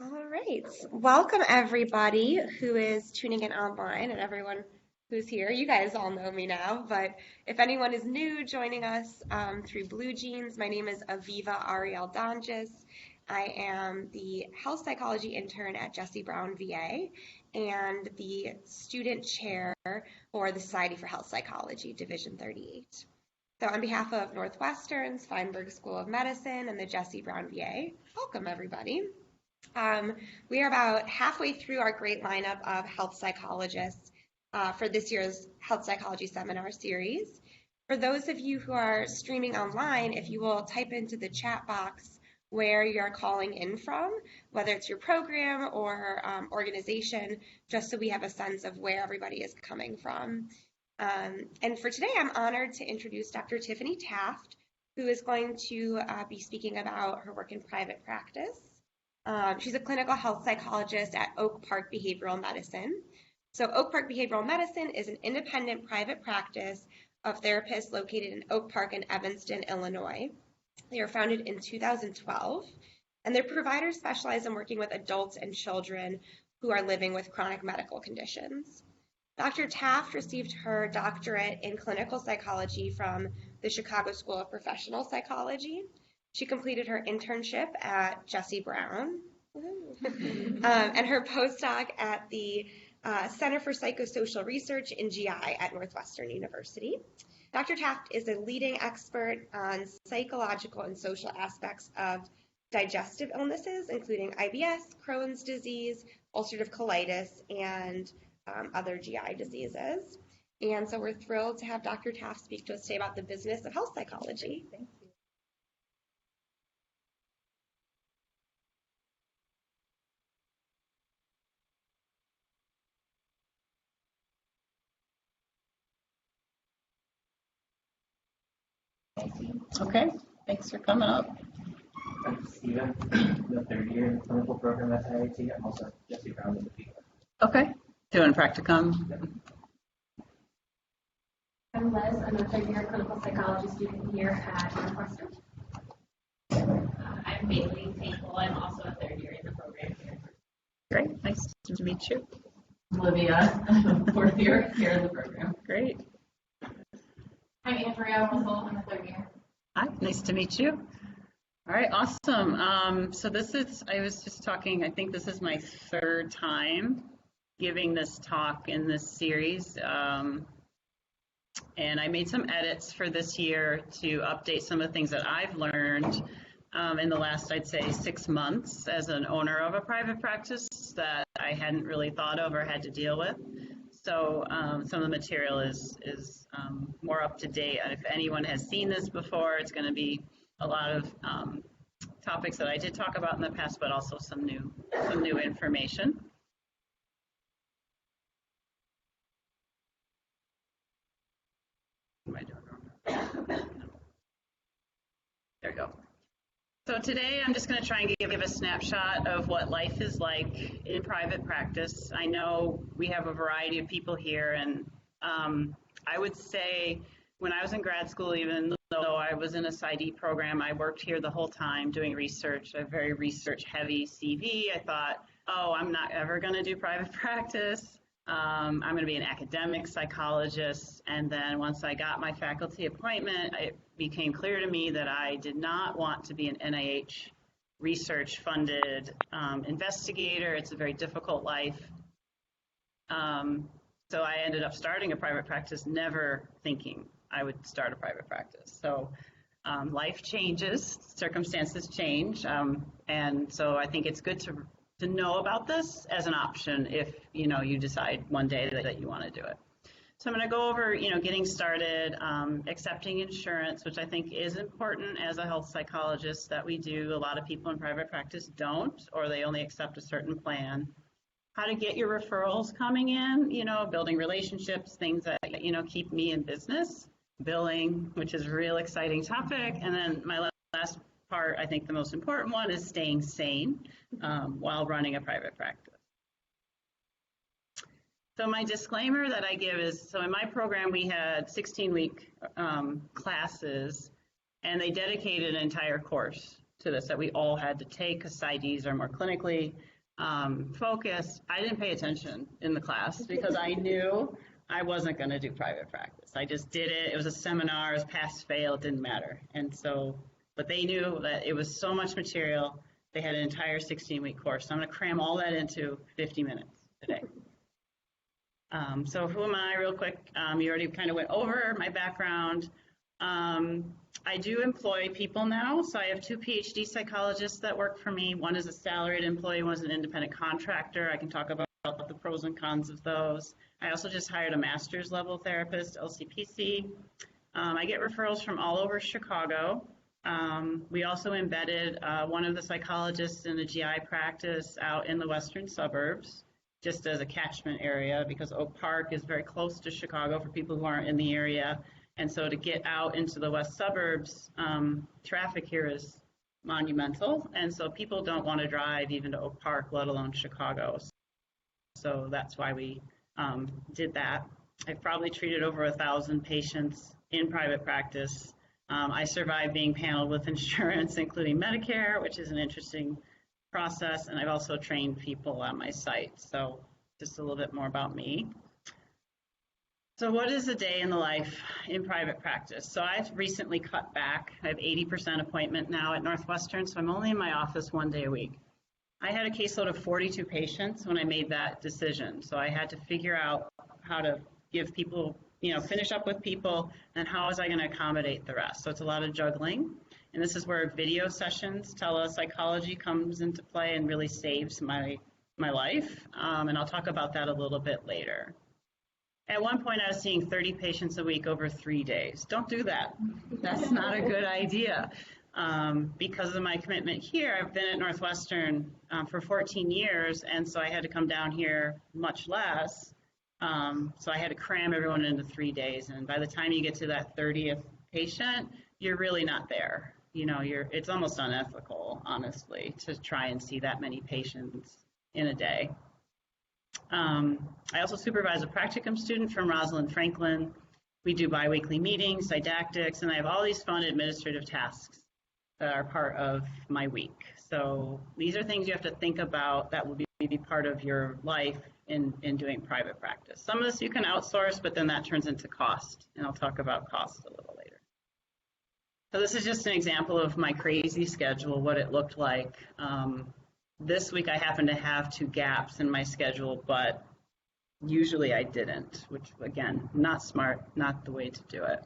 All right. Welcome everybody who is tuning in online and everyone who's here. You guys all know me now, but if anyone is new joining us through Blue Jeans, my name is Aviva Ariel Donges. I am the health psychology intern at Jesse Brown VA and the student chair for the Society for Health Psychology, Division 38. So on behalf of Northwestern's Feinberg School of Medicine and the Jesse Brown VA, welcome everybody. We are about halfway through our great lineup of health psychologists for this year's Health Psychology Seminar Series. For those of you who are streaming online, if you will type into the chat box where you're calling in from, whether it's your program or organization, just so we have a sense of where everybody is coming from. And for today, I'm honored to introduce Dr. Tiffany Taft, who is going to be speaking about her work in private practice. She's a clinical health psychologist at Oak Park Behavioral Medicine. So Oak Park Behavioral Medicine is an independent private practice of therapists located in Oak Park and Evanston, Illinois. They were founded in 2012, and their providers specialize in working with adults and children who are living with chronic medical conditions. Dr. Taft received her doctorate in clinical psychology from the Chicago School of Professional Psychology. She completed her internship at Jesse Brown and her postdoc at the Center for Psychosocial Research in GI at Northwestern University. Dr. Taft is a leading expert on psychological and social aspects of digestive illnesses, including IBS, Crohn's disease, ulcerative colitis, and other GI diseases. And so we're thrilled to have Dr. Taft speak to us today about the business of health psychology. Thank you. Okay, thanks for coming up. I'm Steven, the third year in the clinical program at IIT. I'm also Jesse Brown in the field. Okay, doing practicum. I'm Liz. I'm a third year clinical psychology student here at Northwestern. I'm Bailey Thankful. I'm also a third year in the program here. Great, nice to meet you. Olivia, I'm a fourth year here in the program. Great. I'm Andrea Russell. I'm a third year. Hi, nice to meet you. All right, awesome. So I was just talking, I think this is my third time giving this talk in this series. And I made some edits for this year to update some of the things that I've learned in the last, I'd say, 6 months as an owner of a private practice that I hadn't really thought of or had to deal with. So some of the material is more up to date. And if anyone has seen this before, it's going to be a lot of topics that I did talk about in the past, but also some new information. What am I doing wrong? There we go. So today I'm just going to try and give a snapshot of what life is like in private practice. I know we have a variety of people here, and I would say when I was in grad school, even though I was in a PsyD program, I worked here the whole time doing research, a very research-heavy CV. I thought, oh, I'm not ever going to do private practice. I'm going to be an academic psychologist. And then once I got my faculty appointment, it became clear to me that I did not want to be an NIH research-funded investigator. It's a very difficult life. So I ended up starting a private practice, never thinking I would start a private practice. So life changes, circumstances change, and so I think it's good to know about this as an option if you decide one day that you want to do it. So I'm going to go over getting started, accepting insurance, which I think is important as a health psychologist that we do. A lot of people in private practice don't, or they only accept a certain plan. How to get your referrals coming in, building relationships, things that keep me in business. Billing, which is a real exciting topic. And then my last part, I think the most important one, is staying sane while running a private practice. So my disclaimer that I give is, so in my program we had 16-week classes, and they dedicated an entire course to this that we all had to take because PsyDs are more clinically focused. I didn't pay attention in the class because I knew I wasn't going to do private practice. I just did it. It was a seminar. It was pass, fail. It didn't matter. And so, but they knew that it was so much material. They had an entire 16-week course. So I'm going to cram all that into 50 minutes today. So who am I real quick? You already kind of went over my background. I do employ people now. So I have 2 PhD psychologists that work for me. One is a salaried employee, one is an independent contractor. I can talk about the pros and cons of those. I also just hired a master's level therapist, LCPC. I get referrals from all over Chicago. We also embedded one of the psychologists in the GI practice out in the western suburbs, just as a catchment area, because Oak Park is very close to Chicago for people who aren't in the area. And so to get out into the west suburbs, traffic here is monumental. And so people don't want to drive even to Oak Park, let alone Chicago. So that's why we did that. I've probably treated over 1,000 patients in private practice. I survived being paneled with insurance, including Medicare, which is an interesting process. And I've also trained people on my site. So just a little bit more about me. So what is a day in the life in private practice? So I've recently cut back. I have 80% appointment now at Northwestern, so I'm only in my office 1 day a week. I had a caseload of 42 patients when I made that decision. So I had to figure out how to give people, finish up with people, and how was I going to accommodate the rest. So it's a lot of juggling. And this is where video sessions, telepsychology comes into play and really saves my life. And I'll talk about that a little bit later. At one point, I was seeing 30 patients a week over 3 days. Don't do that. That's not a good idea. Because of my commitment here, I've been at Northwestern for 14 years, and so I had to come down here much less. So I had to cram everyone into 3 days, and by the time you get to that 30th patient, you're really not there. It's almost unethical, honestly, to try and see that many patients in a day. I also supervise a practicum student from Rosalind Franklin. We do biweekly meetings, didactics, and I have all these fun administrative tasks that are part of my week. So these are things you have to think about that will be part of your life in doing private practice. Some of this you can outsource, but then that turns into cost, and I'll talk about cost a little later. So this is just an example of my crazy schedule, what it looked like. This week I happen to have 2 gaps in my schedule, but usually I didn't, which again, not smart, not the way to do it.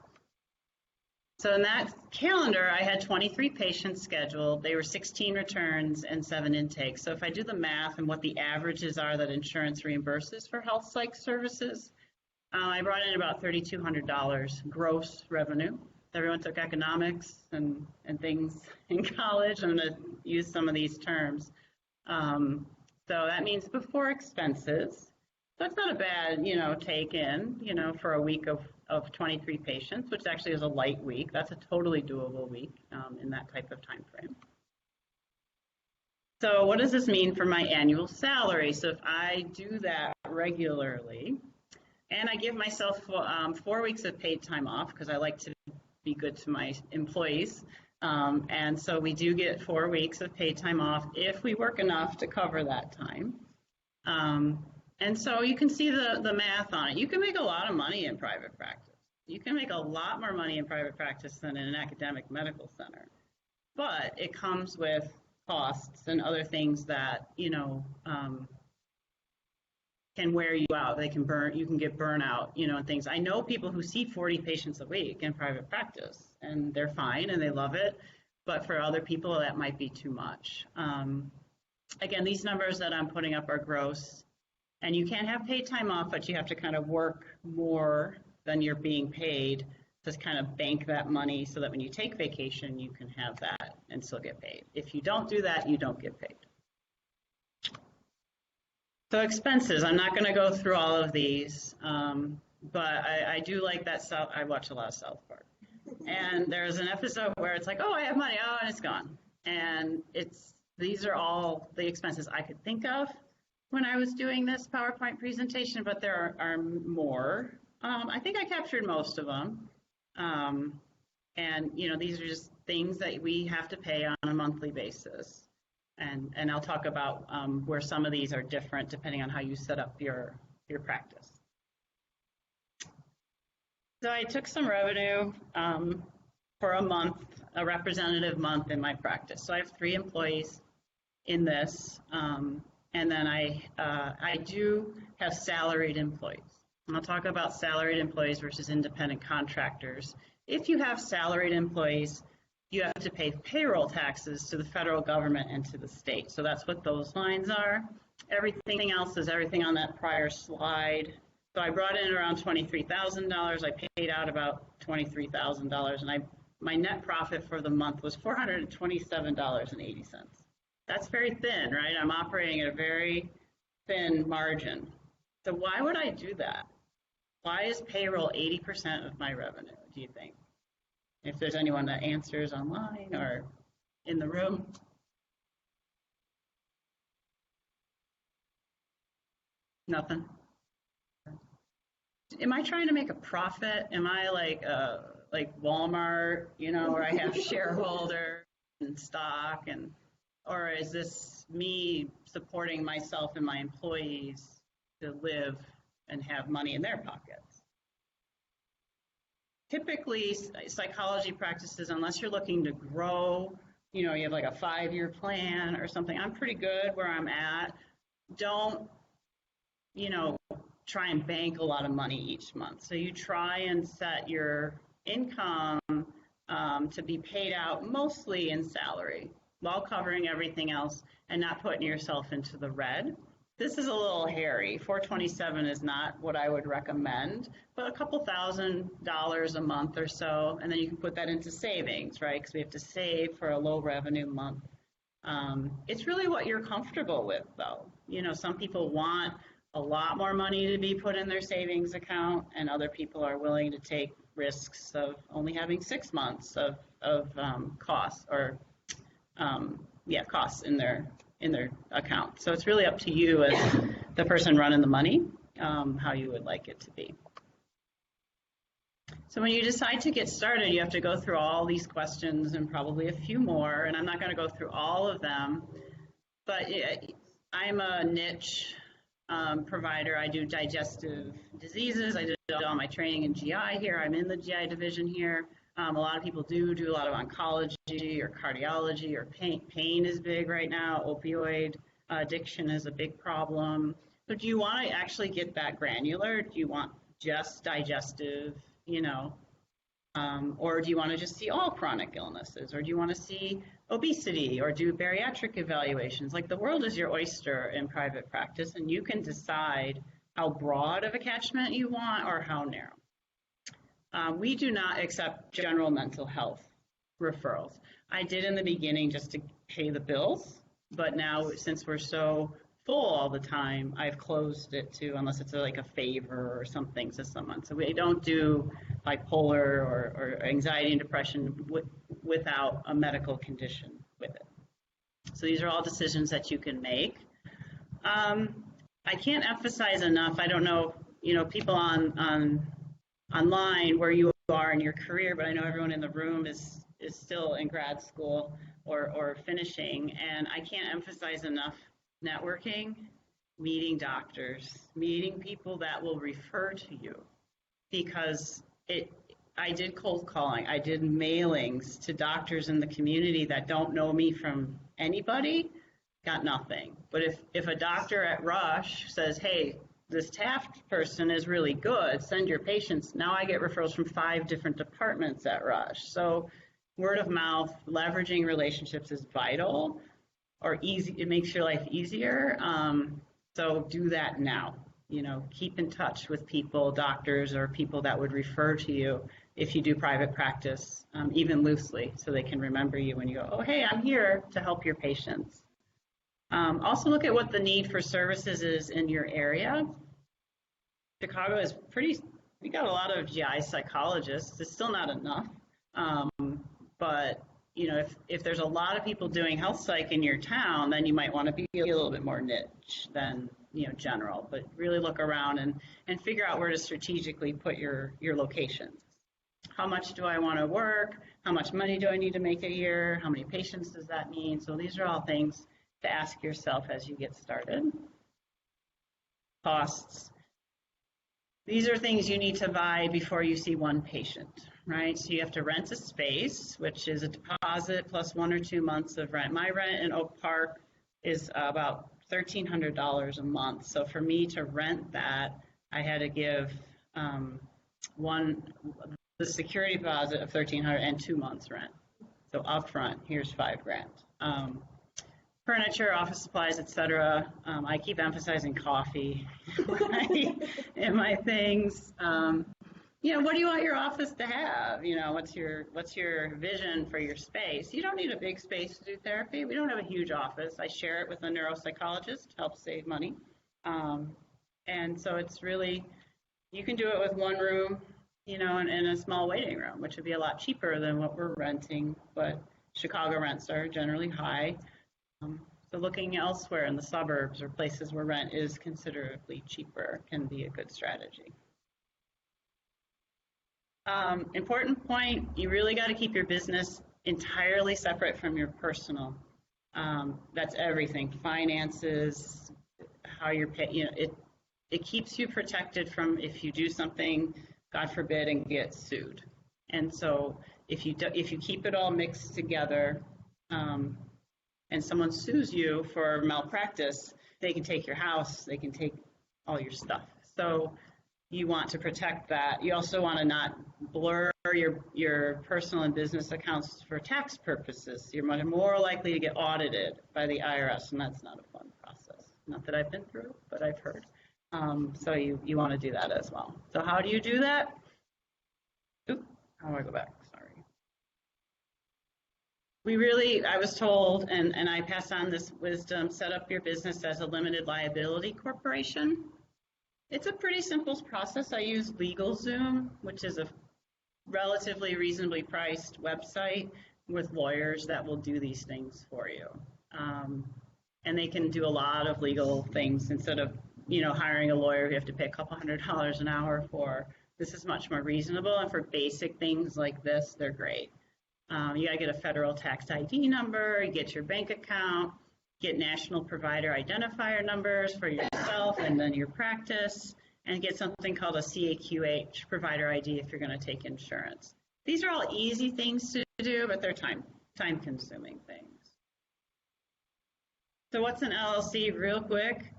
So in that calendar, I had 23 patients scheduled. They were 16 returns and 7 intakes. So if I do the math and what the averages are that insurance reimburses for health psych services, I brought in about $3,200 gross revenue. Everyone took economics and things in college. I'm going to use some of these terms. So that means before expenses. So it's not a bad, take in, for a week of 23 patients, which actually is a light week. That's a totally doable week in that type of time frame. So what does this mean for my annual salary? So if I do that regularly, and I give myself 4 weeks of paid time off because I like to be good to my employees. And so we do get 4 weeks of paid time off if we work enough to cover that time. And so you can see the math on it. You can make a lot of money in private practice. You can make a lot more money in private practice than in an academic medical center. But it comes with costs and other things that, can wear you out. You can get burnout, and things. I know people who see 40 patients a week in private practice, and they're fine and they love it. But for other people, that might be too much. Again, these numbers that I'm putting up are gross. And you can have paid time off, but you have to kind of work more than you're being paid to kind of bank that money so that when you take vacation, you can have that and still get paid. If you don't do that, you don't get paid. So expenses, I'm not going to go through all of these, but I do like that. I watch a lot of South Park. And there's an episode where it's like, oh, I have money, oh, and it's gone. And these are all the expenses I could think of when I was doing this PowerPoint presentation, but there are more. I think I captured most of them. And, these are just things that we have to pay on a monthly basis. And I'll talk about where some of these are different depending on how you set up your practice. So I took some revenue for a month, a representative month in my practice. So I have 3 employees in this, and then I do have salaried employees. And I'll talk about salaried employees versus independent contractors. If you have salaried employees, you have to pay payroll taxes to the federal government and to the state. So that's what those lines are. Everything else is everything on that prior slide. So I brought in around $23,000. I paid out about $23,000, and my net profit for the month was $427.80. That's very thin, right? I'm operating at a very thin margin. So why would I do that? Why is payroll 80% of my revenue, do you think? If there's anyone that answers online or in the room. Nothing. Am I trying to make a profit? Am I like Walmart, where I have shareholder and stock, or is this me supporting myself and my employees to live and have money in their pockets? Typically, psychology practices, unless you're looking to grow, you have like a 5-year plan or something. I'm pretty good where I'm at. Don't, try and bank a lot of money each month. So you try and set your income to be paid out mostly in salary while covering everything else and not putting yourself into the red. This is a little hairy. $427 is not what I would recommend, but a couple $1,000s a month or so, and then you can put that into savings, right? Because we have to save for a low revenue month. It's really what you're comfortable with, though. Some people want a lot more money to be put in their savings account, and other people are willing to take risks of only having 6 months of costs or costs in their account. So it's really up to you as the person running the money, how you would like it to be. So when you decide to get started, you have to go through all these questions and probably a few more, and I'm not going to go through all of them, but I'm a niche provider. I do digestive diseases. I did all my training in GI here. I'm in the GI division here. A lot of people do a lot of oncology or cardiology or pain. Pain is big right now. Opioid addiction is a big problem. So do you want to actually get that granular? Do you want just digestive, or do you want to just see all chronic illnesses? Or do you want to see obesity or do bariatric evaluations? Like, the world is your oyster in private practice, and you can decide how broad of a catchment you want or how narrow. We do not accept general mental health referrals. I did in the beginning just to pay the bills, but now since we're so full all the time, I've closed it to, unless it's like a favor or something to someone. So we don't do bipolar or anxiety and depression without a medical condition with it. So these are all decisions that you can make. I can't emphasize enough, I don't know, people online where you are in your career, but I know everyone in the room is still in grad school or finishing, and I can't emphasize enough networking, meeting doctors, meeting people that will refer to you, because I did cold calling, I did mailings to doctors in the community that don't know me from anybody, got nothing. But if a doctor at Rush says, hey, this Taft person is really good, send your patients, now I get referrals from 5 different departments at Rush. So word of mouth, leveraging relationships is vital, or easy. It makes your life easier. So do that now. Keep in touch with people, doctors, or people that would refer to you if you do private practice, even loosely, so they can remember you when you go, oh, hey, I'm here to help your patients. Also look at what the need for services is in your area. Chicago is we got a lot of GI psychologists. It's still not enough. But if there's a lot of people doing health psych in your town, then you might want to be a little bit more niche than general. But really look around and figure out where to strategically put your locations. How much do I want to work? How much money do I need to make a year? How many patients does that mean? So these are all things to ask yourself as you get started. Costs. These are things you need to buy before you see one patient, right? So you have to rent a space, which is a deposit plus 1 or 2 months of rent. My rent in Oak Park is about $1,300 a month. So for me to rent that, I had to give the security deposit of $1,300 and 2 months rent. So upfront, here's $5,000. Furniture, office supplies, etc. I keep emphasizing coffee in my things. What do you want your office to have? What's your vision for your space? You don't need a big space to do therapy. We don't have a huge office. I share it with a neuropsychologist to help save money. And so it's really, you can do it with one room, in a small waiting room, which would be a lot cheaper than what we're renting, but Chicago rents are generally high. So looking elsewhere in the suburbs or places where rent is considerably cheaper can be a good strategy. Important point, you really got to keep your business entirely separate from your personal. That's everything, finances, how you're paid. It keeps you protected from if you do something, God forbid, and get sued. And so if you keep it all mixed together, and someone sues you for malpractice, they can take your house, they can take all your stuff. So you want to protect that. You also want to not blur your personal and business accounts for tax purposes. You're much more likely to get audited by the IRS, and that's not a fun process. Not that I've been through, but I've heard. So you want to do that as well. So how do you do that? How do I go back? I was told, and I pass on this wisdom, set up your business as a limited liability corporation. It's a pretty simple process. I use LegalZoom, which is a relatively reasonably priced website with lawyers that will do these things for you. And they can do a lot of legal things instead of, hiring a lawyer who you have to pay a couple $100 an hour for. This is much more reasonable, and for basic things like this, they're great. You got to get a federal tax ID number, get your bank account, get national provider identifier numbers for yourself and then your practice, and get something called a CAQHD provider ID if you're going to take insurance. These are all easy things to do, but they're time-consuming things. So what's an LLC real quick?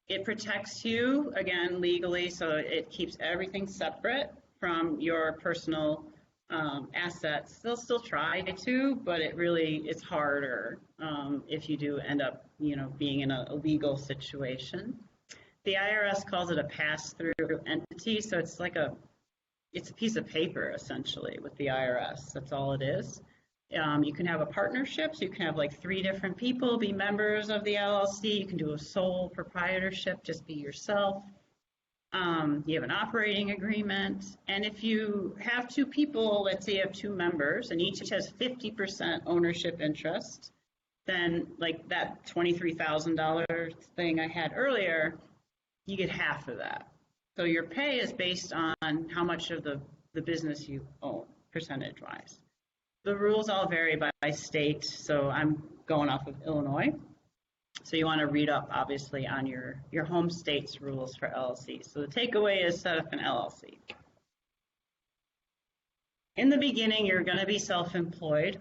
It protects you, again, legally, so it keeps everything separate from your personal assets. They'll still try to, but it's harder if you do end up, being in a legal situation. The IRS calls it a pass-through entity, so it's a piece of paper essentially with the IRS. That's all it is. You can have a partnership, so you can have 3 different people be members of the LLC. You can do a sole proprietorship, just be yourself. You have an operating agreement, and if you have 2 people, let's say you have 2 members, and each has 50% ownership interest, then that $23,000 thing I had earlier, you get half of that. So your pay is based on how much of the business you own, percentage-wise. The rules all vary by state, so I'm going off of Illinois. So you want to read up, obviously, on your home state's rules for LLC. So the takeaway is set up an LLC. In the beginning, you're going to be self-employed,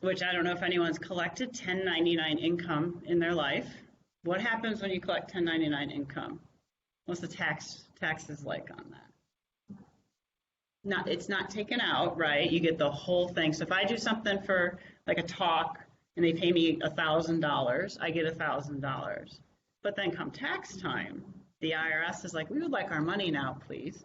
which I don't know if anyone's collected 1099 income in their life. What happens when you collect 1099 income? What's the taxes like on that? It's not taken out, right? You get the whole thing. So if I do something for a talk, and they pay me $1,000, I get $1,000. But then come tax time, the IRS is like, we would like our money now, please.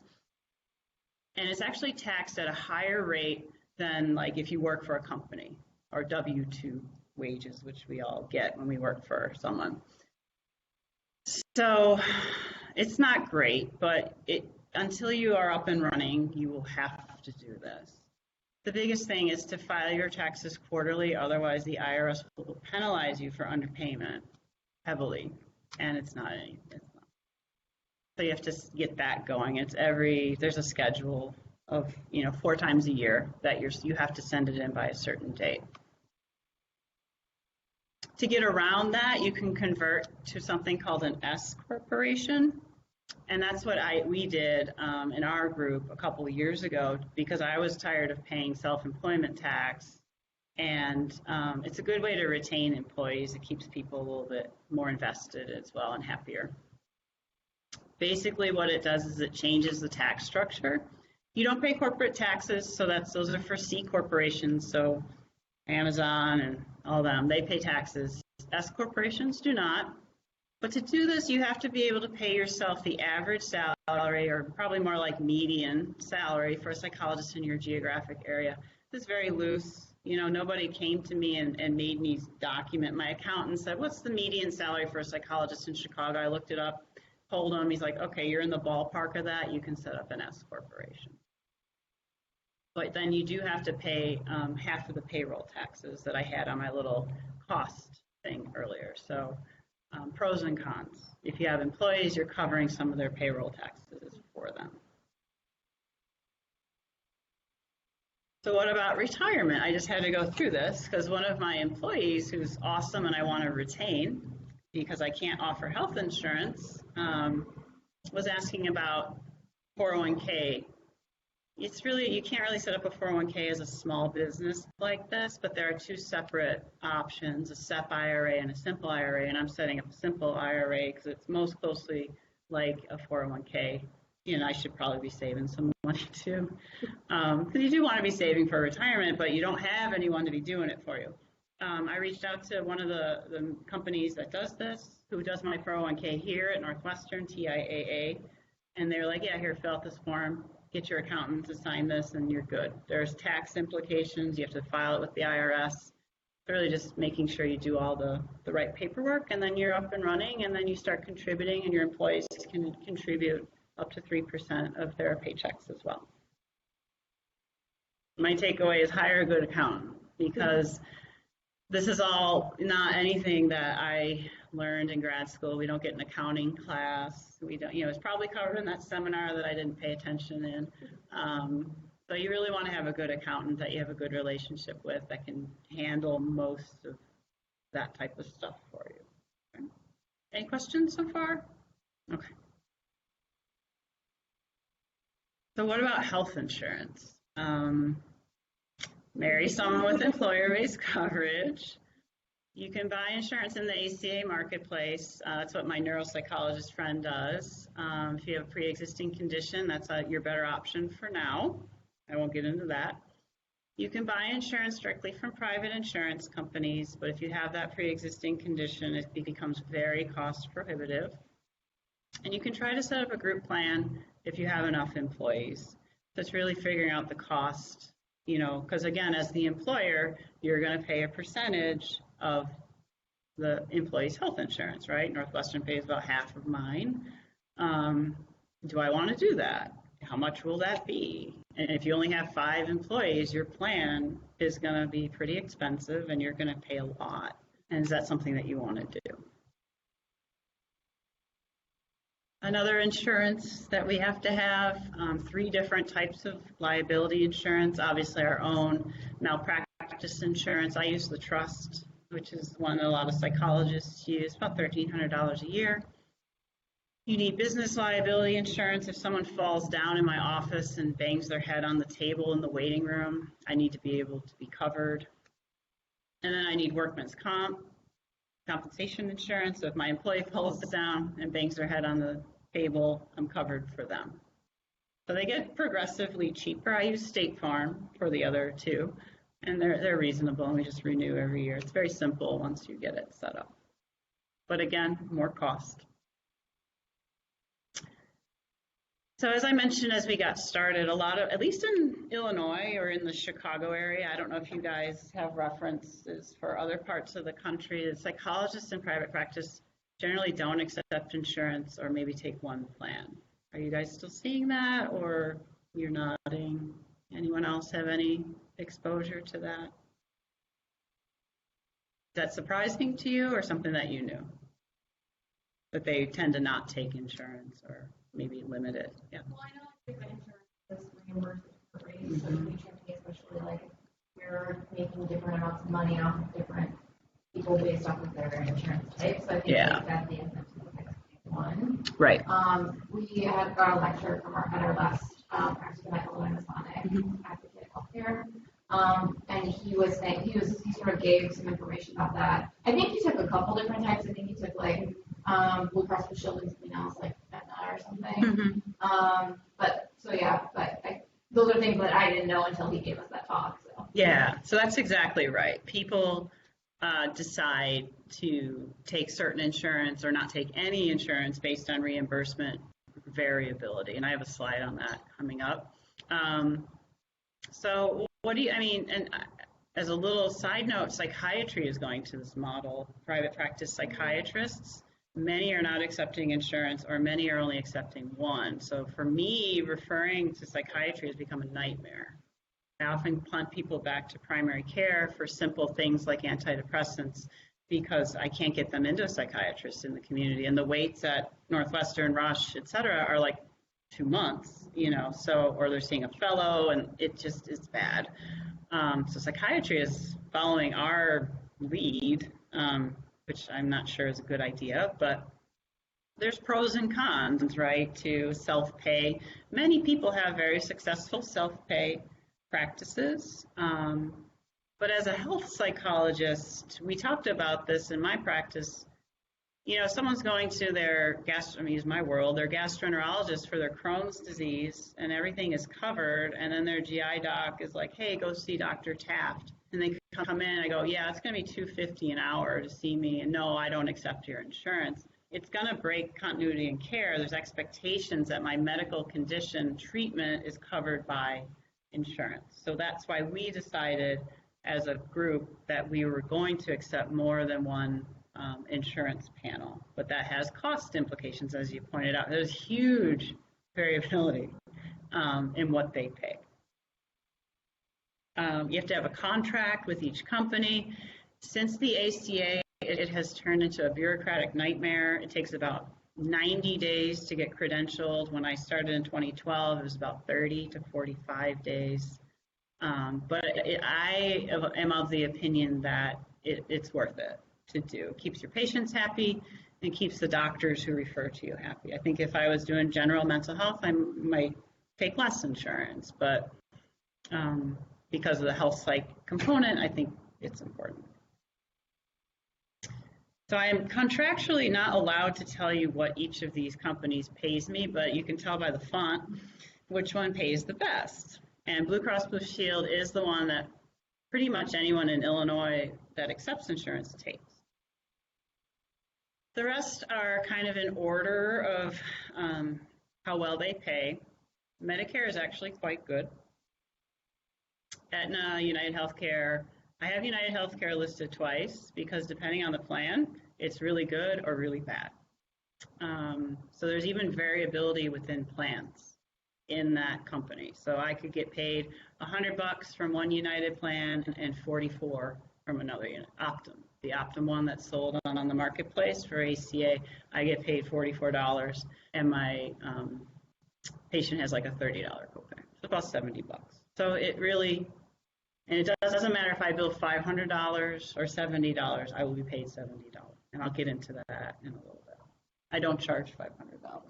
And it's actually taxed at a higher rate than if you work for a company or W-2 wages, which we all get when we work for someone. So it's not great, but until you are up and running, you will have to do this. The biggest thing is to file your taxes quarterly, otherwise the IRS will penalize you for underpayment heavily, and it's not. So you have to get that going. There's a schedule of 4 times a year that you have to send it in by a certain date. To get around that, you can convert to something called an S corporation. And that's what we did in our group a couple of years ago, because I was tired of paying self-employment tax. And it's a good way to retain employees. It keeps people a little bit more invested as well and happier. Basically what it does is it changes the tax structure. You don't pay corporate taxes, so those are for C corporations, so Amazon and all them, they pay taxes. S corporations do not. But to do this, you have to be able to pay yourself the average salary, or probably more like median salary for a psychologist in your geographic area. This is very loose. Nobody came to me and made me document. My accountant said, what's the median salary for a psychologist in Chicago? I looked it up, told him, he's like, okay, you're in the ballpark of that, you can set up an S corporation. But then you do have to pay half of the payroll taxes that I had on my little cost thing earlier. So pros and cons. If you have employees, you're covering some of their payroll taxes for them. So what about retirement? I just had to go through this because one of my employees who's awesome and I want to retain because I can't offer health insurance was asking about 401k. You can't really set up a 401k as a small business like this, but there are 2 separate options, a SEP IRA and a simple IRA, and I'm setting up a simple IRA because it's most closely like a 401k. I should probably be saving some money too, because you do want to be saving for retirement, but you don't have anyone to be doing it for you. I reached out to one of the companies that does this, who does my 401k here at Northwestern, TIAA, and they're like, yeah, here, fill out this form. Get your accountant to sign this and you're good. There's tax implications. You have to file it with the IRS. It's really just making sure you do all the right paperwork, and then you're up and running, and then you start contributing, and your employees can contribute up to 3% of their paychecks as well. My takeaway is hire a good accountant, because this is all not anything that I learned in grad school. We don't get an accounting class. We don't, it's probably covered in that seminar that I didn't pay attention in. So you really want to have a good accountant that you have a good relationship with that can handle most of that type of stuff for you. Okay. Any questions so far? Okay. So what about health insurance? Marry someone with employer-based coverage. You can buy insurance in the ACA marketplace. That's what my neuropsychologist friend does. If you have a pre-existing condition, that's your better option for now. I won't get into that. You can buy insurance directly from private insurance companies, but if you have that pre-existing condition, it becomes very cost prohibitive. And you can try to set up a group plan if you have enough employees. So it's really figuring out the cost, because again, as the employer, you're going to pay a percentage of the employee's health insurance, right? Northwestern pays about half of mine. Do I want to do that? How much will that be? And if you only have 5 employees, your plan is going to be pretty expensive and you're going to pay a lot. And is that something that you want to do? Another insurance that we have to have, 3 different types of liability insurance. Obviously our own malpractice insurance. I use the trust, which is one that a lot of psychologists use, about $1,300 a year. You need business liability insurance. If someone falls down in my office and bangs their head on the table in the waiting room, I need to be able to be covered. And then I need workman's compensation insurance. So if my employee falls down and bangs their head on the table, I'm covered for them. So they get progressively cheaper. I use State Farm for the other 2, and they're reasonable, and we just renew every year. It's very simple once you get it set up. But again, more cost. So as I mentioned as we got started, a lot of, at least in Illinois or in the Chicago area, I don't know if you guys have references for other parts of the country, the psychologists in private practice generally don't accept insurance or maybe take one plan. Are you guys still seeing that, or you're nodding? Anyone else have any exposure to that? Is that surprising to you or something that you knew? That they tend to not take insurance or maybe limit it? Yeah. Well, I know like the insurance is reimbursed rates. So we try to get especially like if you're making different amounts of money off of different people based off of their insurance type. So I think like that's the incentive one. Right. We had got a lecture from at our last practicum at Illinois Masonic Advocate Healthcare. And he was saying he sort of gave some information about that. I think he took a couple different types. I think he took like Blue Cross Blue Shield and something else like Aetna or something. Those are things that I didn't know until he gave us that talk. So Yeah, so that's exactly right. People decide to take certain insurance or not take any insurance based on reimbursement variability, and I have a slide on that coming up. So what do you, I mean, and as a little side note, psychiatry is going to this model. Private practice psychiatrists, many are not accepting insurance, or many are only accepting one. So for me, referring to psychiatry has become a nightmare. I often punt people back to primary care for simple things like antidepressants because I can't get them into a psychiatrist in the community. And the waits at Northwestern, Rush, et cetera, are like 2 months, so, or they're seeing a fellow, and it just is bad. So psychiatry is following our lead, which I'm not sure is a good idea, but there's pros and cons, right, to self-pay. Many people have very successful self-pay practices, but as a health psychologist, we talked about this in my practice. Someone's going to their their gastroenterologist for their Crohn's disease, and everything is covered, and then their GI doc is like, hey, go see Dr. Taft. And they come in, and I go, yeah, it's going to be $250 an hour to see me, and no, I don't accept your insurance. It's going to break continuity in care. There's expectations that my medical condition treatment is covered by insurance. So that's why we decided as a group that we were going to accept more than one insurance panel, but that has cost implications, as you pointed out. There's huge variability in what they pay. You have to have a contract with each company. Since the ACA, it has turned into a bureaucratic nightmare. It takes about 90 days to get credentialed. When I started in 2012, it was about 30 to 45 days. But I am of the opinion that it's worth it to do. It keeps your patients happy and keeps the doctors who refer to you happy. I think if I was doing general mental health, I might take less insurance, but because of the health psych component, I think it's important. So I am contractually not allowed to tell you what each of these companies pays me, but you can tell by the font which one pays the best. And Blue Cross Blue Shield is the one that pretty much anyone in Illinois that accepts insurance takes. The rest are kind of in order of how well they pay. Medicare is actually quite good. Aetna, United Healthcare. I have United Healthcare listed twice because depending on the plan, it's really good or really bad. So there's even variability within plans in that company. So I could get paid $100 from one United plan and $44 from another Optum. The Optum one that's sold on the marketplace for ACA, I get paid $44, and my patient has like a $30 copay. So about $70. So it really, and it doesn't matter if I bill $500 or $70, I will be paid $70. And I'll get into that in a little bit. I don't charge $500.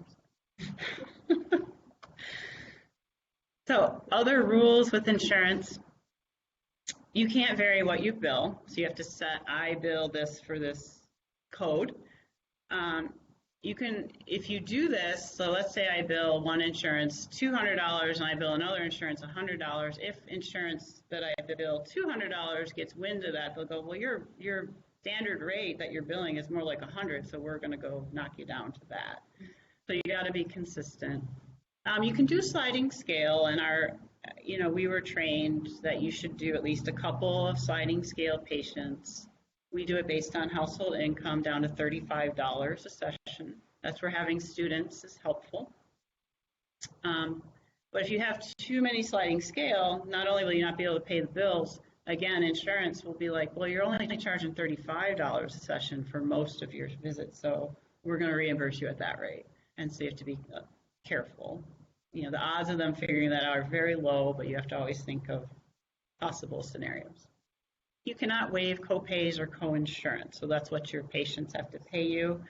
So other rules with insurance, you can't vary what you bill. So you have to set, I bill this for this code. You can, if you do this, so let's say I bill one insurance $200 and I bill another insurance $100. If insurance that I bill $200 gets wind of that, they'll go, well, your standard rate that you're billing is more like $100, so we're going to go knock you down to that. So you got to be consistent. You can do sliding scale, and we were trained that you should do at least a couple of sliding scale patients. We do it based on household income down to $35 a session. That's where having students is helpful. But if you have too many sliding scale, not only will you not be able to pay the bills, again, insurance will be like, well, you're only charging $35 a session for most of your visits, so we're going to reimburse you at that rate. And so you have to be careful. the odds of them figuring that out are very low, but you have to always think of possible scenarios. You cannot waive copays or coinsurance, so that's what your patients have to pay you.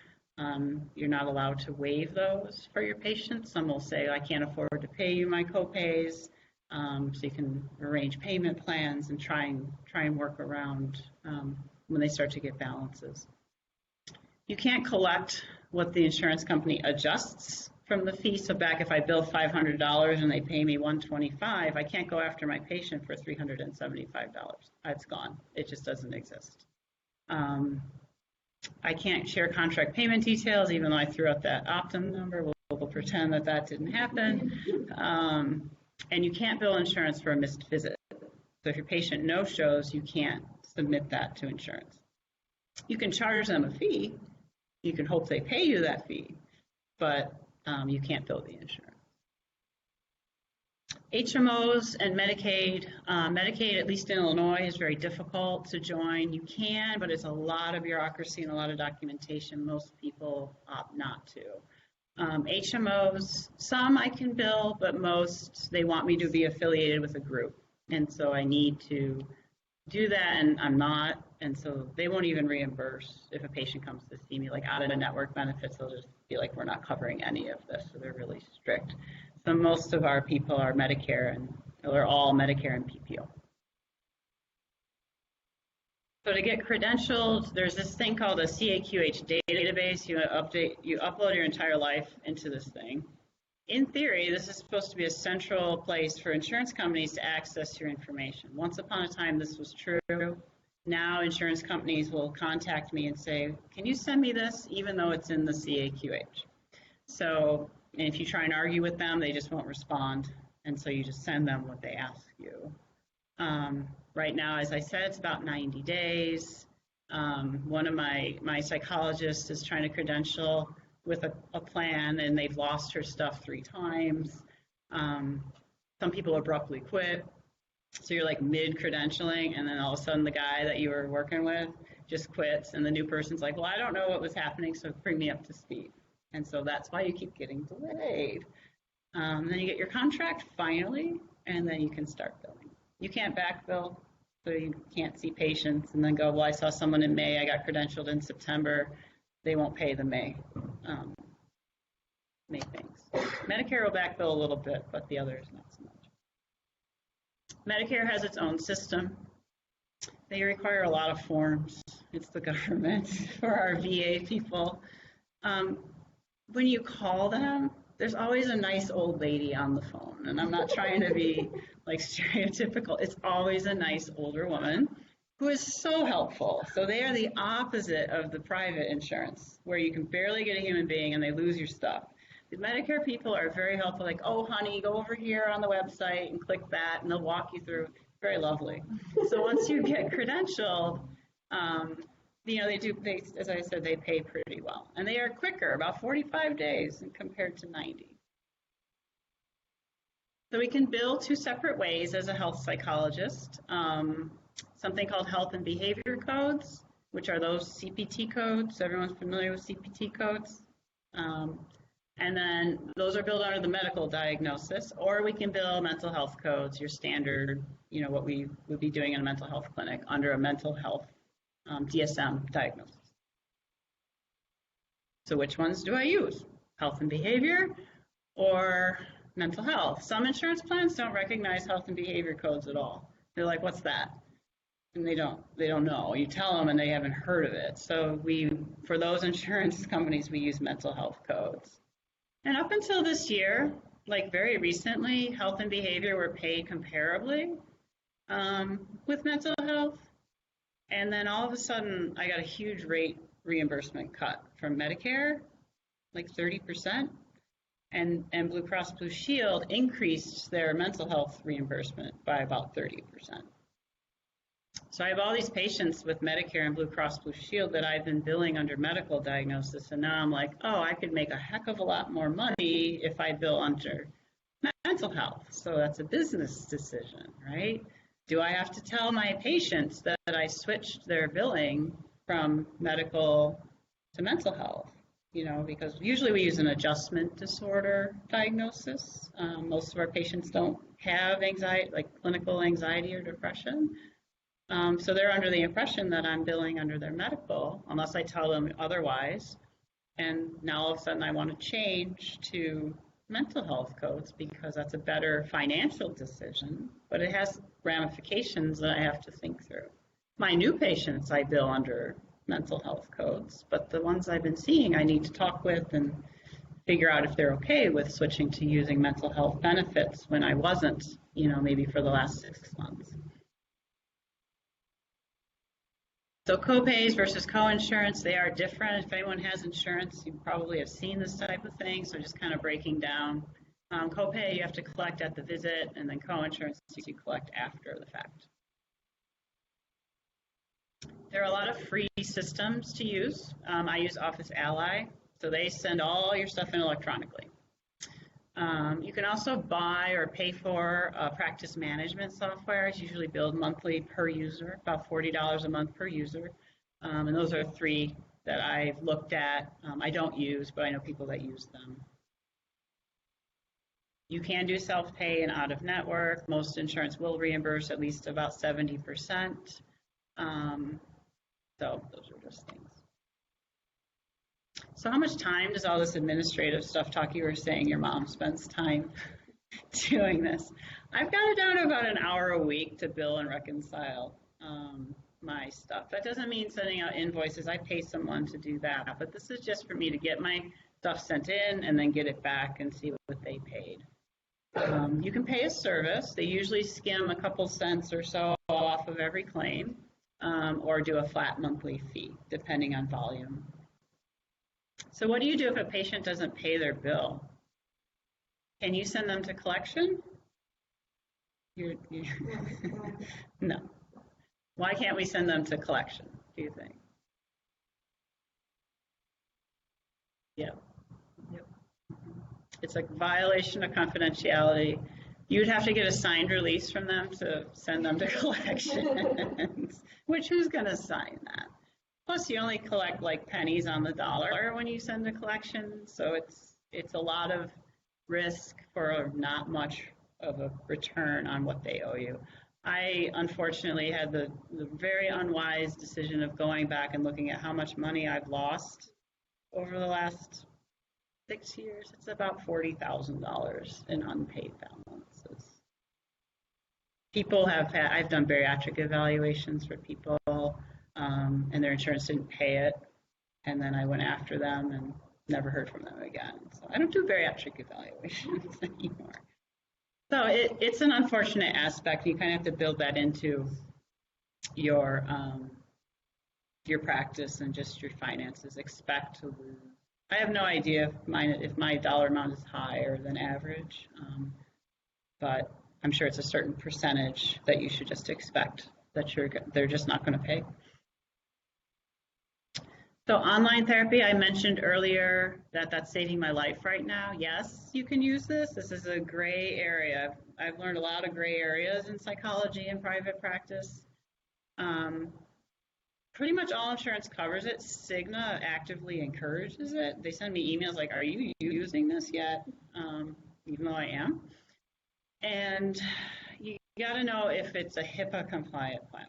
You're not allowed to waive those for your patients. Some will say, I can't afford to pay you my copays, so you can arrange payment plans and try and work around when they start to get balances. You can't collect what the insurance company adjusts from the fee. So back if I bill $500 and they pay me $125, I can't go after my patient for $375. It's gone. It just doesn't exist. I can't share contract payment details, even though I threw out that Optum number. We'll pretend that didn't happen. And you can't bill insurance for a missed visit. So if your patient no-shows, you can't submit that to insurance. You can charge them a fee. You can hope they pay you that fee, but you can't bill the insurance. HMOs and Medicaid. Medicaid, at least in Illinois, is very difficult to join. You can, but it's a lot of bureaucracy and a lot of documentation. Most people opt not to. HMOs, some I can bill, but most they want me to be affiliated with a group. And so I need to do that, and I'm not. And so they won't even reimburse if a patient comes to see me, like out of the network benefits. They'll just be like, we're not covering any of this. So they're really strict. So most of our people are Medicare, and they're all Medicare and PPO. So to get credentialed, there's this thing called a CAQHD database. You upload your entire life into this thing. In theory, this is supposed to be a central place for insurance companies to access your information. Once upon a time, this was true. Now insurance companies will contact me and say, can you send me this, even though it's in the CAQH? So, and if you try and argue with them, they just won't respond. And so you just send them what they ask you. Right now, as I said, it's about 90 days. One of my psychologists is trying to credential with a plan, and they've lost her stuff 3 times. Some people abruptly quit. So you're like mid-credentialing, and then all of a sudden the guy that you were working with just quits, and the new person's like, well, I don't know what was happening, so bring me up to speed. And so that's why you keep getting delayed. Then you get your contract finally, and then you can start billing. You can't back bill, so you can't see patients and then go, well, I saw someone in May, I got credentialed in September. They won't pay the May things. Medicare will back bill a little bit, but the others not so much. Medicare has its own system. They require a lot of forms. It's the government for our VA people. When you call them, there's always a nice old lady on the phone. And I'm not trying to be like stereotypical. It's always a nice older woman who is so helpful. So they are the opposite of the private insurance, where you can barely get a human being and they lose your stuff. The Medicare people are very helpful, like, oh, honey, go over here on the website and click that, and they'll walk you through. Very lovely. So once you get credentialed, they, as I said, they pay pretty well. And they are quicker, about 45 days compared to 90. So we can bill 2 separate ways as a health psychologist. Something called health and behavior codes, which are those CPT codes. Everyone's familiar with CPT codes. And then those are billed under the medical diagnosis, or we can bill mental health codes, your standard, what we would be doing in a mental health clinic under a mental health DSM diagnosis. So which ones do I use? Health and behavior or mental health? Some insurance plans don't recognize health and behavior codes at all. They're like, what's that? And they don't know. You tell them and they haven't heard of it. So for those insurance companies, we use mental health codes. And up until this year, like very recently, health and behavior were paid comparably with mental health. And then all of a sudden, I got a huge rate reimbursement cut from Medicare, like 30%. And Blue Cross Blue Shield increased their mental health reimbursement by about 30%. So I have all these patients with Medicare and Blue Cross Blue Shield that I've been billing under medical diagnosis, and now I'm like, oh, I could make a heck of a lot more money if I bill under mental health. So that's a business decision, right? Do I have to tell my patients that I switched their billing from medical to mental health? because usually we use an adjustment disorder diagnosis. Most of our patients don't have anxiety, like clinical anxiety or depression. So they're under the impression that I'm billing under their medical, unless I tell them otherwise. And now all of a sudden I want to change to mental health codes because that's a better financial decision, but it has ramifications that I have to think through. My new patients I bill under mental health codes, but the ones I've been seeing I need to talk with and figure out if they're okay with switching to using mental health benefits when I wasn't, maybe for the last 6 months. So copays versus coinsurance, they are different. If anyone has insurance, you probably have seen this type of thing, so just kind of breaking down. Copay you have to collect at the visit, and then coinsurance you collect after the fact. There are a lot of free systems to use. I use Office Ally, so they send all your stuff in electronically. You can also buy or pay for practice management software. It's usually billed monthly per user, about $40 a month per user. And those are 3 that I've looked at. I don't use, but I know people that use them. You can do self-pay and out-of-network. Most insurance will reimburse at least about 70%. So those are just things. So how much time does all this administrative stuff talk? You were saying your mom spends time doing this. I've got it down to about an hour a week to bill and reconcile my stuff. That doesn't mean sending out invoices. I pay someone to do that, but this is just for me to get my stuff sent in and then get it back and see what they paid. You can pay a service. They usually skim a couple cents or so off of every claim, or do a flat monthly fee, depending on volume. So what do you do if a patient doesn't pay their bill? Can you send them to collection? No. Why can't we send them to collection, do you think? Yep. It's a violation of confidentiality. You'd have to get a signed release from them to send them to collections, which who's going to sign that? Plus, you only collect like pennies on the dollar when you send a collection, so it's a lot of risk for not much of a return on what they owe you. I unfortunately had the very unwise decision of going back and looking at how much money I've lost over the last 6 years. It's about $40,000 in unpaid balances. People I've done bariatric evaluations for people, and their insurance didn't pay it, and then I went after them and never heard from them again. So I don't do bariatric evaluations anymore. So it's an unfortunate aspect. You kind of have to build that into your practice and just your finances. Expect to lose. I have no idea if my dollar amount is higher than average, but I'm sure it's a certain percentage that you should just expect that they're just not going to pay. So online therapy, I mentioned earlier that's saving my life right now. Yes, you can use this. This is a gray area. I've learned a lot of gray areas in psychology and private practice. Pretty much all insurance covers it. Cigna actively encourages it. They send me emails like, are you using this yet? Even though I am. And you got to know if it's a HIPAA compliant platform.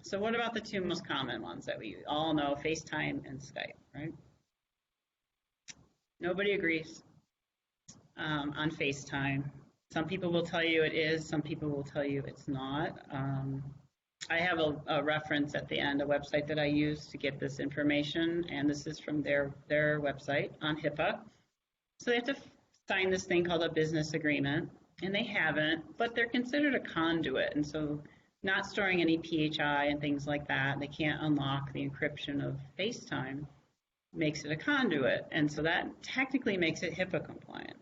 So what about the 2 most common ones that we all know, FaceTime and Skype, right? Nobody agrees on FaceTime. Some people will tell you it is, some people will tell you it's not. I have a reference at the end, a website that I use to get this information, and this is from their website on HIPAA. So they have to sign this thing called a business agreement, and they haven't, but they're considered a conduit, and so not storing any PHI and things like that, they can't unlock the encryption of FaceTime, makes it a conduit, and so that technically makes it HIPAA compliant.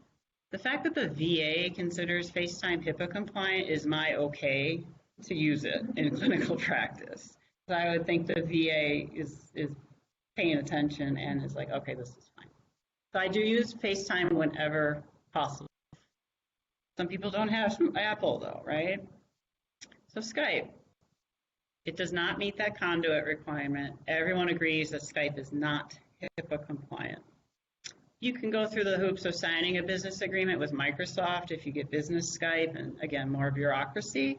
The fact that the VA considers FaceTime HIPAA compliant is my okay to use it in clinical practice. So I would think the VA is paying attention and is like, okay, this is fine. So I do use FaceTime whenever possible. Some people don't have Apple though, right? So Skype, it does not meet that conduit requirement. Everyone agrees that Skype is not HIPAA compliant. You can go through the hoops of signing a business agreement with Microsoft if you get business Skype, and again, more bureaucracy.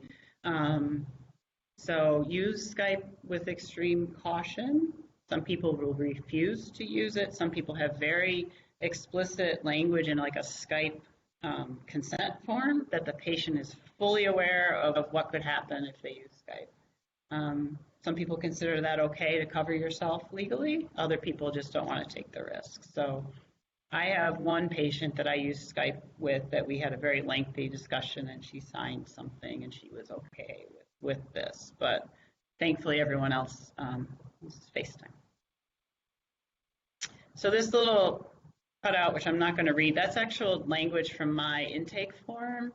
So use Skype with extreme caution. Some people will refuse to use it. Some people have very explicit language in like a Skype consent form that the patient is fully aware of what could happen if they use Skype. Some people consider that okay to cover yourself legally. Other people just don't want to take the risk. So I have one patient that I used Skype with that we had a very lengthy discussion, and she signed something and she was okay with this. But thankfully everyone else uses FaceTime. So this little cutout, which I'm not going to read, that's actual language from my intake form.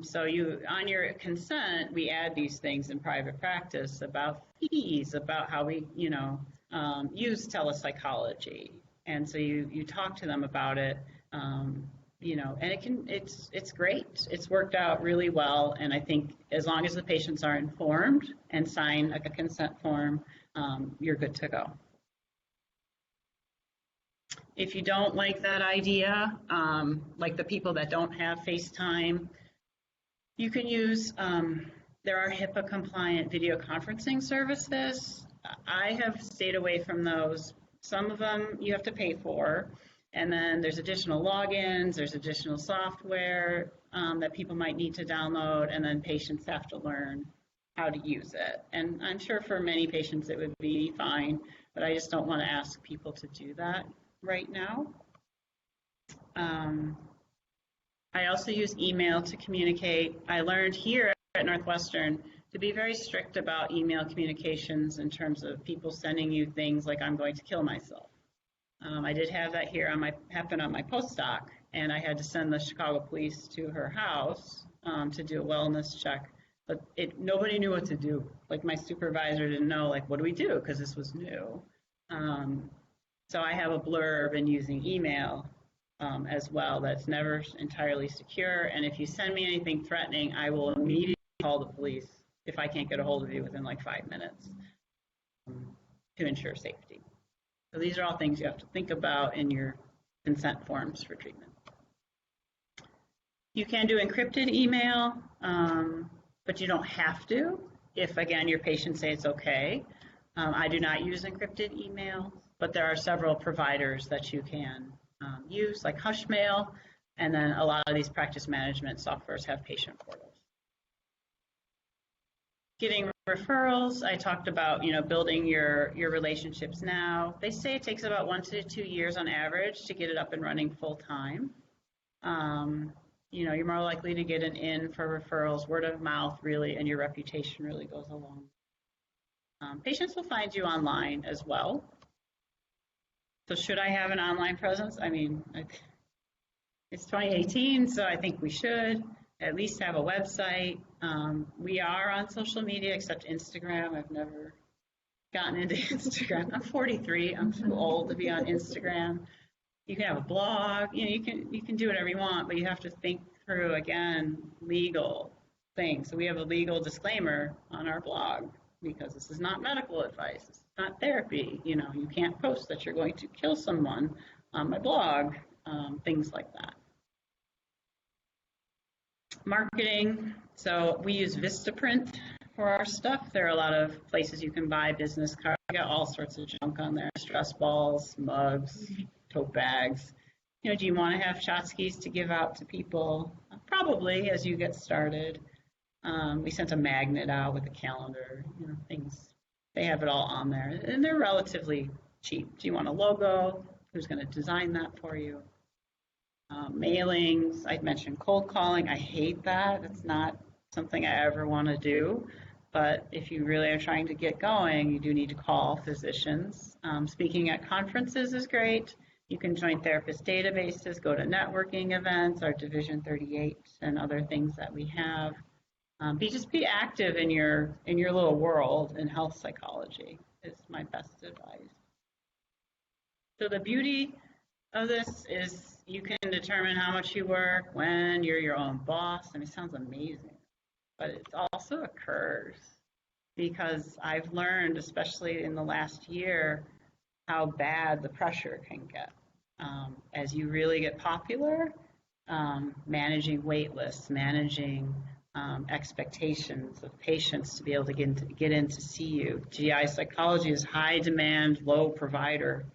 So on your consent, we add these things in private practice about fees, about how we, use telepsychology. And so you talk to them about it, and it's great. It's worked out really well. And I think as long as the patients are informed and sign like a consent form, you're good to go. If you don't like that idea, like the people that don't have FaceTime, you can use, there are HIPAA compliant video conferencing services. I have stayed away from those. Some of them you have to pay for, and then there's additional logins, there's additional software that people might need to download, and then patients have to learn how to use it. And I'm sure for many patients it would be fine, but I just don't want to ask people to do that right now. I also use email to communicate. I learned here at Northwestern to be very strict about email communications in terms of people sending you things like I'm going to kill myself. I did have that here happen on my postdoc, and I had to send the Chicago police to her house to do a wellness check, but nobody knew what to do. Like my supervisor didn't know, like, what do we do? Because this was new. So I have a blurb in using email as well that's never entirely secure, and if you send me anything threatening, I will immediately call the police if I can't get a hold of you within like 5 minutes to ensure safety. So these are all things you have to think about in your consent forms for treatment. You can do encrypted email, but you don't have to if, again, your patients say it's okay. I do not use encrypted email, but there are several providers that you can use, like Hushmail, and then a lot of these practice management softwares have patient portals. Getting referrals, I talked about, building your relationships now. They say it takes about 1 to 2 years on average to get it up and running full time. You're more likely to get an in for referrals, word of mouth really, and your reputation really goes along. Patients will find you online as well. So should I have an online presence? I mean, it's 2018, so I think we should at least have a website. We are on social media, except Instagram. I've never gotten into Instagram. I'm 43. I'm too old to be on Instagram. You can have a blog. You can do whatever you want, but you have to think through, again, legal things. So we have a legal disclaimer on our blog because this is not medical advice. This is not therapy. You can't post that you're going to kill someone on my blog, things like that. Marketing, so we use Vistaprint for our stuff. There are a lot of places you can buy business cards. We got all sorts of junk on there, stress balls, mugs, tote bags. Do you want to have tchotchkes to give out to people? Probably as you get started. We sent a magnet out with a calendar, things. They have it all on there, and they're relatively cheap. Do you want a logo? Who's going to design that for you? Mailings, I mentioned cold calling. I hate that. It's not something I ever want to do. But if you really are trying to get going, you do need to call physicians. Speaking at conferences is great. You can join therapist databases, go to networking events, our Division 38, and other things that we have. Just be active in your little world in health psychology is my best advice. So the beauty of this is you can determine how much you work when you're your own boss. I mean, it sounds amazing, but it also occurs because I've learned, especially in the last year, how bad the pressure can get. As you really get popular, managing wait lists, managing expectations of patients to be able to get in to see you. GI psychology is high demand, low provider.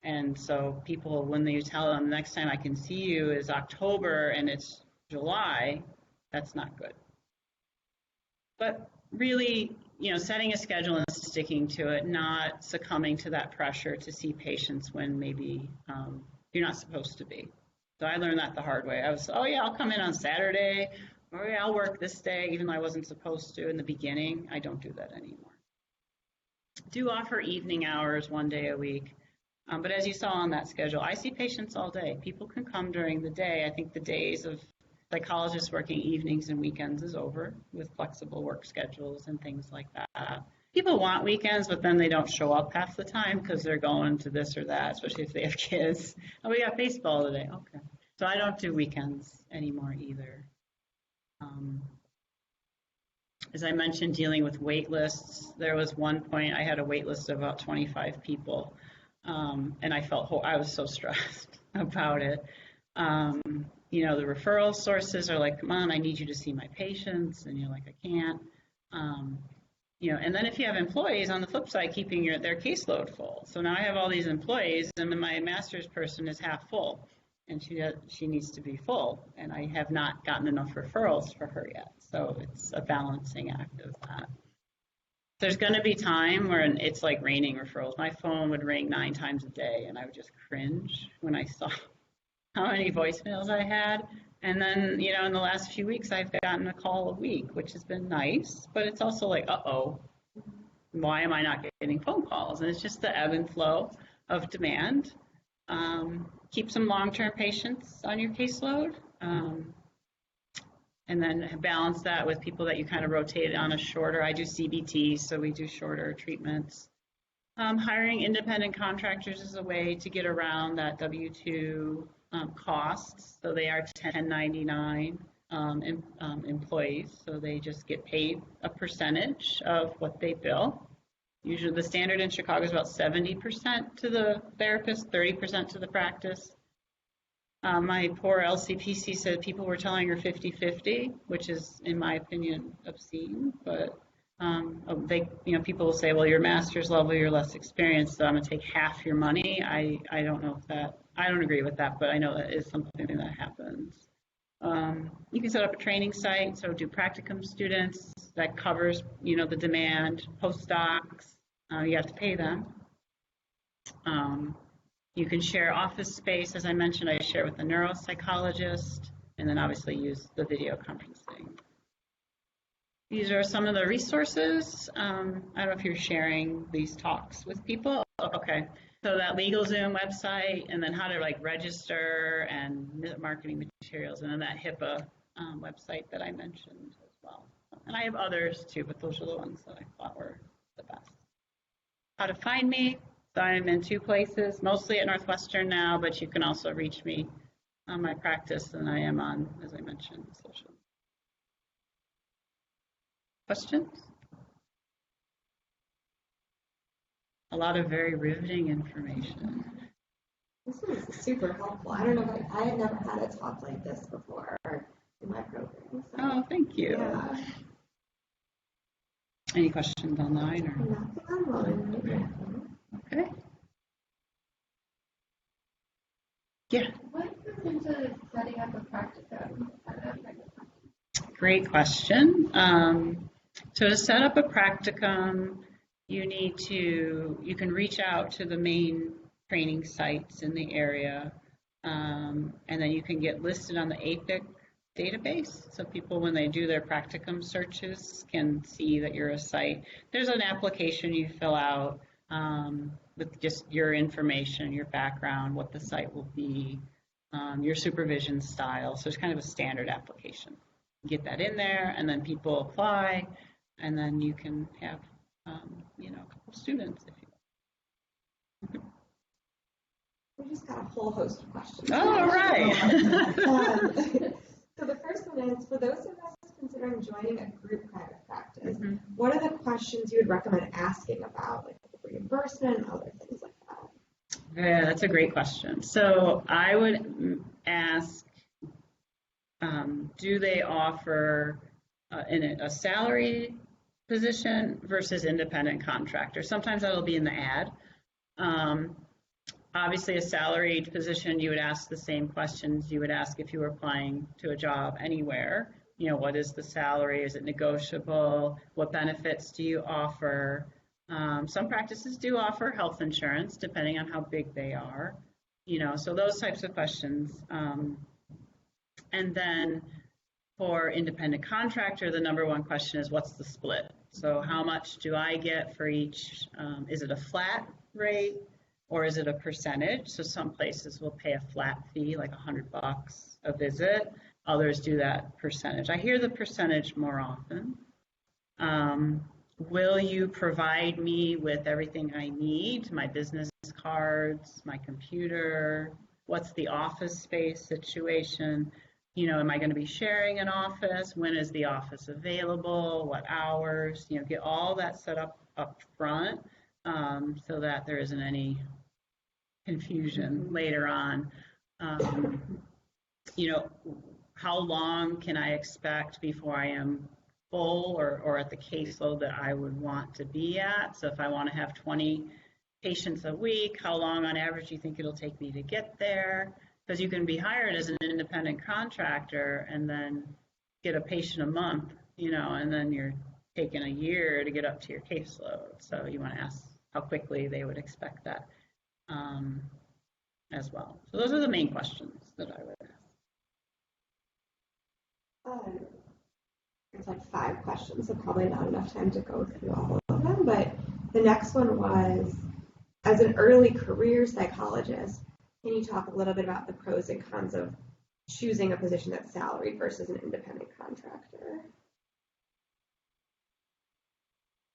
And so people, when you tell them next time I can see you is October and it's July, that's not good. But really, setting a schedule and sticking to it, not succumbing to that pressure to see patients when maybe you're not supposed to be. So I learned that the hard way. I was, oh yeah, I'll come in on Saturday, or yeah, I'll work this day, even though I wasn't supposed to in the beginning. I don't do that anymore. Do offer evening hours 1 day a week. But as you saw on that schedule, I see patients all day. People can come during the day. I think the days of psychologists working evenings and weekends is over with flexible work schedules and things like that. People want weekends, but then they don't show up half the time because they're going to this or that, especially if they have kids. Oh, we got baseball today. Okay. So I don't do weekends anymore either. As I mentioned, dealing with wait lists, there was one point I had a wait list of about 25 people, and I was so stressed about it. The referral sources are like, come on, I need you to see my patients, and you're like, I can't. And then if you have employees on the flip side keeping their caseload full. So now I have all these employees, and then my master's person is half full, and she needs to be full, and I have not gotten enough referrals for her yet. So it's a balancing act of that. There's going to be time where it's like raining referrals. My phone would ring 9 times a day, and I would just cringe when I saw how many voicemails I had. And then, in the last few weeks, I've gotten a call a week, which has been nice, but it's also like, uh-oh, why am I not getting phone calls? And it's just the ebb and flow of demand. Keep some long-term patients on your caseload, and then balance that with people that you kind of rotate on a shorter. I do CBT, so we do shorter treatments. Hiring independent contractors is a way to get around that W-2 costs. So they are 1099 employees, so they just get paid a percentage of what they bill. Usually the standard in Chicago is about 70% to the therapist, 30% to the practice. My poor LCPC said people were telling her 50-50, which is, in my opinion, obscene. But people will say, well, you're master's level, you're less experienced, so I'm going to take half your money. I don't know if that, I don't agree with that, but I know that is something that happens. You can set up a training site, so do practicum students. That covers, the demand. Postdocs, you have to pay them. You can share office space. As I mentioned, I share with a neuropsychologist, and then obviously use the video conferencing. These are some of the resources. I don't know if you're sharing these talks with people. Okay. So that LegalZoom website, and then how to register and marketing materials, and then that HIPAA website that I mentioned as well. And I have others too, but those are the ones that I thought were the best. How to find me. So I'm in 2 places, mostly at Northwestern now, but you can also reach me on my practice, and I am on, as I mentioned, social. Questions? A lot of very riveting information. This was super helpful. I don't know if I had never had a talk like this before in my program. So. Oh, thank you. Yeah. Any questions online? Or? Nothing online right now. Okay. Yeah. What goes into setting up a practicum? Great question. So to set up a practicum, you can reach out to the main training sites in the area, and then you can get listed on the APIC database. So people, when they do their practicum searches, can see that you're a site. There's an application you fill out with just your information, your background, what the site will be, your supervision style. So it's kind of a standard application. Get that in there, and then people apply, and then you can have a couple students if you want. We just got a whole host of questions. Oh, right. So the first one is, for those of us considering joining a group private practice, Mm-hmm. what are the questions you would recommend asking about, like reimbursement and other things like that? Yeah, that's a great question. So I would ask, do they offer a salary position versus independent contractor? Sometimes that'll be in the ad. Obviously, a salaried position, you would ask the same questions you would ask if you were applying to a job anywhere. You know, what is the salary? Is it negotiable? What benefits do you offer? Some practices do offer health insurance, depending on how big they are. You know, so those types of questions. And then for independent contractor, the number one question is, what's the split? So how much do I get for each? Is it a flat rate or is it a percentage? So some places will pay a flat fee, like $100 a visit. Others do that percentage. I hear the percentage more often. Will you provide me with everything I need? My business cards, my computer? What's the office space situation? You know, am I going to be sharing an office? When is the office available? What hours? You know, get all that set up front so that there isn't any confusion later on. You know, how long can I expect before I am full or at the caseload that I would want to be at? So if I want to have 20 patients a week, how long on average do you think it'll take me to get there? Because you can be hired as an independent contractor and then get a patient a month, you know, and then you're taking a year to get up to your caseload. So you want to ask how quickly they would expect that as well. So those are the main questions that I would ask. It's like 5 questions, so probably not enough time to go through all of them. But the next one was, as an early career psychologist, can you talk a little bit about the pros and cons of choosing a position that's salaried versus an independent contractor?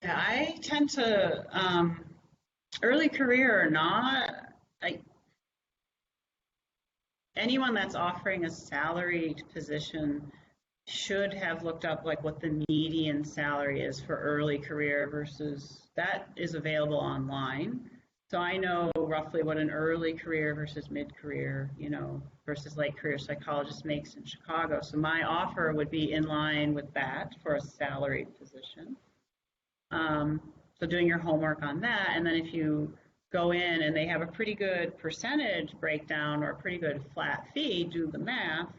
Yeah, I tend to, early career or not, anyone that's offering a salaried position should have looked up like what the median salary is for early career versus that is available online. So I know roughly what an early career versus mid-career, you know, versus late career psychologist makes in Chicago. So my offer would be in line with that for a salaried position. So doing your homework on that, and then if you go in and they have a pretty good percentage breakdown or a pretty good flat fee, do the math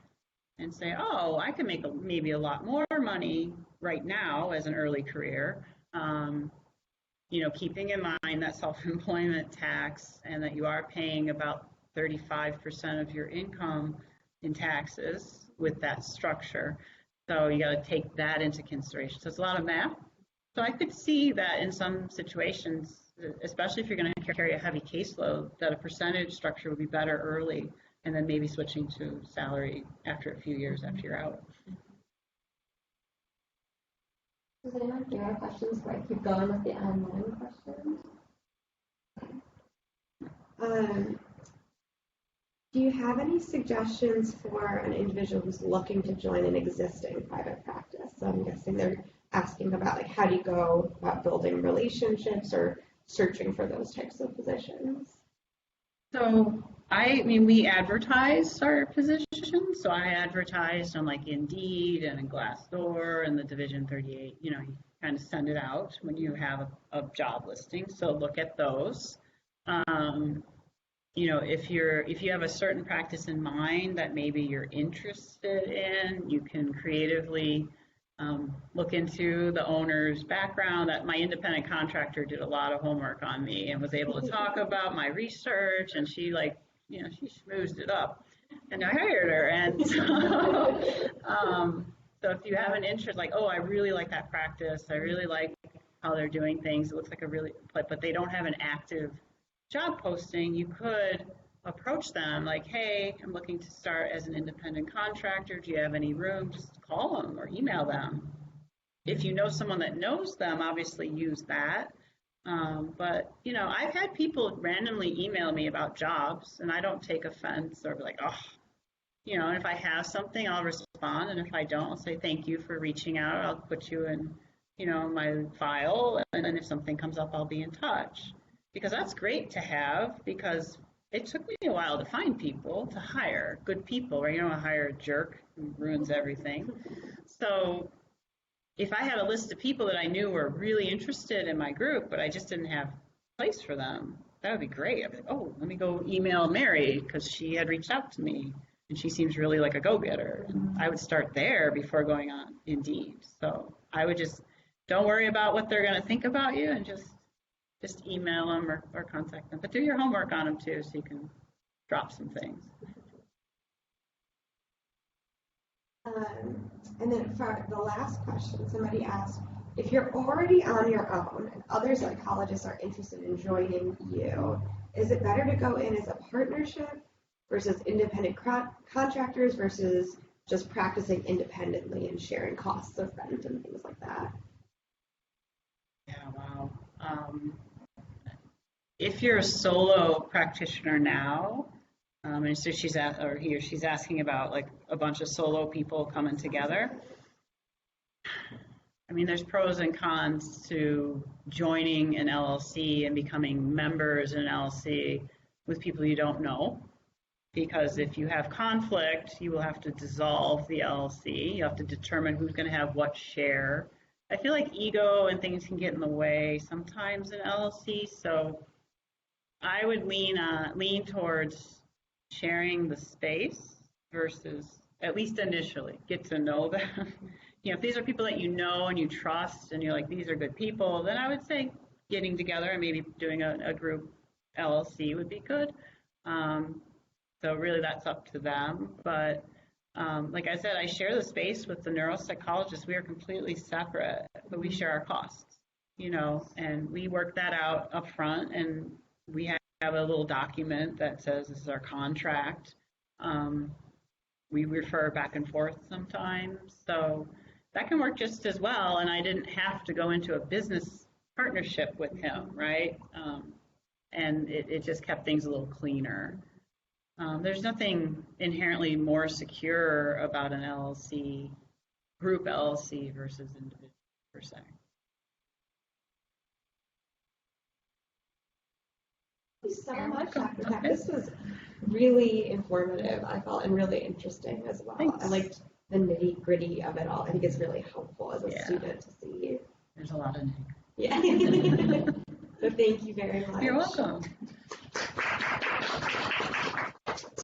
and say, oh, I can make maybe a lot more money right now as an early career. You know, keeping in mind that self-employment tax and that you are paying about 35% of your income in taxes with that structure. So you got to take that into consideration. So it's a lot of math. So I could see that in some situations, especially if you're going to carry a heavy caseload, that a percentage structure would be better early and then maybe switching to salary after a few years after you're out. Does anyone here have questions before I keep going with the online questions? Do you have any suggestions for an individual who's looking to join an existing private practice? So I'm guessing they're asking about like how do you go about building relationships or searching for those types of positions? So I mean, we advertise our positions. So I advertised on like Indeed and in Glassdoor and the Division 38. You know, you kind of send it out when you have a job listing. So look at those. You know, if you have a certain practice in mind that maybe you're interested in, you can creatively look into the owner's background. That my independent contractor did a lot of homework on me and was able to talk about my research, and she like, you know, she schmoozed it up, and I hired her. And so if you have an interest, like, oh, I really like that practice, I really like how they're doing things, it looks like a really, but they don't have an active job posting, you could approach them like, hey, I'm looking to start as an independent contractor. Do you have any room? Just call them or email them. If you know someone that knows them, obviously use that. But, you know, I've had people randomly email me about jobs, and I don't take offense or be like, oh, you know, and if I have something, I'll respond. And if I don't, I'll say, thank you for reaching out. I'll put you in, you know, my file. And then if something comes up, I'll be in touch. Because that's great to have, because it took me a while to find people to hire, good people, right? You don't want to hire a jerk who ruins everything. So if I had a list of people that I knew were really interested in my group, but I just didn't have a place for them, that would be great. I'd be like, oh, let me go email Mary because she had reached out to me and she seems really like a go-getter. And I would start there before going on Indeed. So I would just, don't worry about what they're going to think about you and just email them or contact them. But do your homework on them too so you can drop some things. And then for the last question, somebody asked, if you're already on your own and other psychologists are interested in joining you, is it better to go in as a partnership versus independent contractors versus just practicing independently and sharing costs of rent and things like that? Yeah, wow. If you're a solo practitioner now, and so she's asking about like a bunch of solo people coming together. I mean, there's pros and cons to joining an LLC and becoming members in an LLC with people you don't know. Because if you have conflict, you will have to dissolve the LLC. You have to determine who's going to have what share. I feel like ego and things can get in the way sometimes in LLC. So I would lean towards sharing the space versus, at least initially, get to know them. If these are people that you know and you trust and you're like, these are good people, then I would say getting together and maybe doing a group LLC would be good. So really that's up to them. But like I said, I share the space with the neuropsychologist. We are completely separate, but we share our costs, and we work that out up front, and we have a little document that says this is our contract. We refer back and forth sometimes. So that can work just as well. And I didn't have to go into a business partnership with him, right? And it just kept things a little cleaner. There's nothing inherently more secure about an LLC, group LLC versus individual per se. Thank you so much, Dr. Taft. This was really informative, I felt, and really interesting as well. Thanks. I liked the nitty-gritty of it all. I think it's really helpful as a student to see. There's a lot of nitty. Yeah. So thank you very much. You're welcome.